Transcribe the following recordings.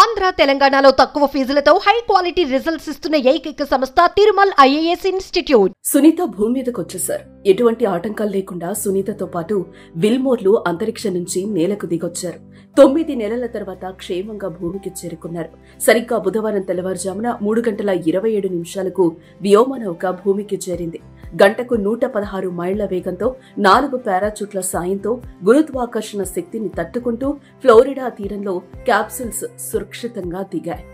ఆంధ్ర తెలంగాణలో తక్కువ ఫీజులతో high quality results ఇస్తున్న ఏకైక సంస్థ తిరుమల్ ఐఏఎస్ ఇన్స్టిట్యూట్. సునీత భూమి మీదకి వచ్చేశారు. ఎటువంటి ఆటంకాలు లేకుండా సునీతతో పాటు విల్మోర్లు అంతరిక్షం నుంచి నేలకు దిగొచ్చారు. 9 నెలల తర్వాత క్షేమంగా భూమికి చేరుకున్నారు. సరిగ్గా బుధవారం తెల్లవారుజామున 3:27 వ్యోమనౌక భూమికి చేరింది. గంటకు 116 మైళ్ల వేగంతో 4 పారాచూట్ల సాయంతో గురుత్వాకర్షణ శక్తిని తట్టుకుంటూ ఫ్లోరిడా తీరంలో క్యాప్సూల్స్ సురక్షితంగా దిగాయి.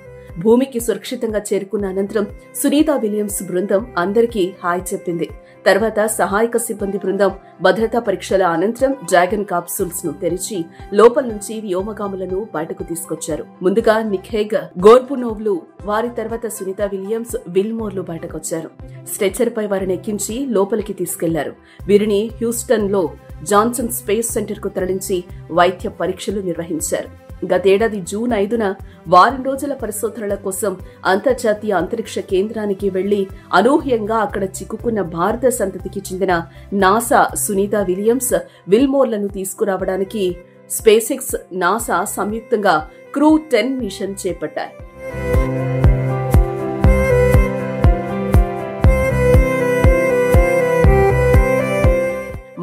భూమికి సురక్షితంగా చేరుకున్న అనంతరం సునీత విలియమ్స్ బృందం అందరికీ హాయ్ చెప్పింది. తర్వాత సహాయక సిబ్బంది బృందం భద్రతా పరీక్షల అనంతరం డ్రాగన్ కాప్సూల్స్ ను తెరిచి లోపల నుంచి వ్యోమగాములను బయటకు తీసుకొచ్చారు. ముందుగా నిఖేగ్ గోర్బునోవ్లు, వారి తర్వాత సునీత విలియమ్స్, విల్మోర్లు బయటకొచ్చారు. స్ట్రెచర్ పై వారిని ఎక్కించి లోపలికి తీసుకెళ్లారు. వీరిని హ్యూస్టన్ లో జాన్సన్ స్పేస్ సెంటర్ కు తరలించి వైద్య పరీక్షలు నిర్వహించారు. గతేడాది జూన్ 5న వారం రోజుల పరిశోధనల కోసం అంతర్జాతీయ అంతరిక్ష కేంద్రానికి వెళ్లి అనూహ్యంగా అక్కడ చిక్కుకున్న భారత సంతతికి చెందిన నాసా సునీత విలియమ్స్, విల్మోర్లను తీసుకురావడానికి స్పేసెక్స్, నాసా సంయుక్తంగా క్రూ 10 మిషన్ చేపట్టాయి.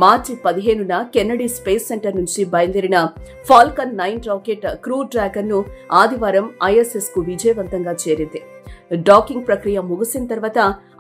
మార్చి 15న కెన్నడీ స్పేస్ సెంటర్ నుంచి బయలుదేరిన ఫాల్కన్ 9 రాకెట్ క్రూ డ్రాగన్ ను ఆదివారం ఐఎస్ఎస్ కు విజయవంతంగా చేరింది. డాకింగ్ ప్రక్రియ ముగిసిన తర్వాత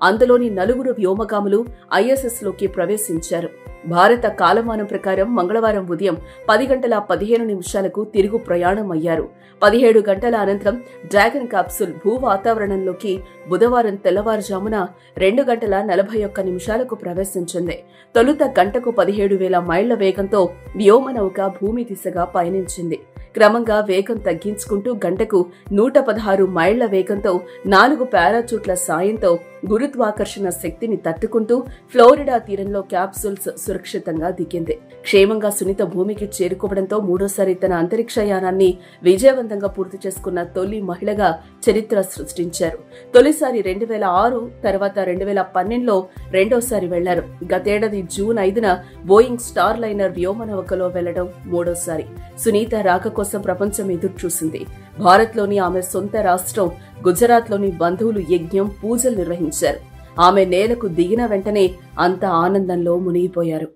అందులోని 4 వ్యోమగాములు ఐఎస్ఎస్ లోకి ప్రవేశించారు. భారత కాలమానం ప్రకారం మంగళవారం ఉదయం 10:15 తిరుగు ప్రయాణం అయ్యారు. 17 గంటల అనంతరం డ్రాగన్ క్యాప్సూల్ భూ వాతావరణంలోకి బుధవారం తెల్లవారుజామున 2:41 ప్రవేశించింది. తొలుత గంటకు 17,000 మైళ్ల వేగంతో వ్యోమనౌక భూమి దిశగా పయనించింది. క్రమంగా వేగం తగ్గించుకుంటూ గంటకు 116 మైళ్ల వేగంతో 4 పారాచూట్ల సాయంతో గురుత్వాకర్షణ శక్తిని తట్టుకుంటూ ఫ్లోరిడా తీరంలో క్యాప్సూల్స్ సురక్షితంగా దిగింది. క్షేమంగా సునీత భూమికి చేరుకోవడంతో మూడోసారి తన అంతరిక్షయానాన్ని విజయవంతంగా పూర్తి చేసుకున్న తొలి మహిళగా చరిత్ర సృష్టించారు. తొలిసారి 2006, తర్వాత 2012లో రెండోసారి వెళ్లారు. గతేడాది జూన్ 5న బోయింగ్ స్టార్ లైనర్ వ్యోమనౌకలో వెళ్లడం మూడోసారి. సునీత రాక కోసం ప్రపంచం ఎదురు చూసింది. భారత్లోని ఆమె సొంత రాష్ట్రం గుజరాత్లోని బంధువులు యజ్ఞం, పూజలు నిర్వహించారు. ఆమె నేలకు దిగిన వెంటనే అంతా ఆనందంలో మునిగిపోయారు.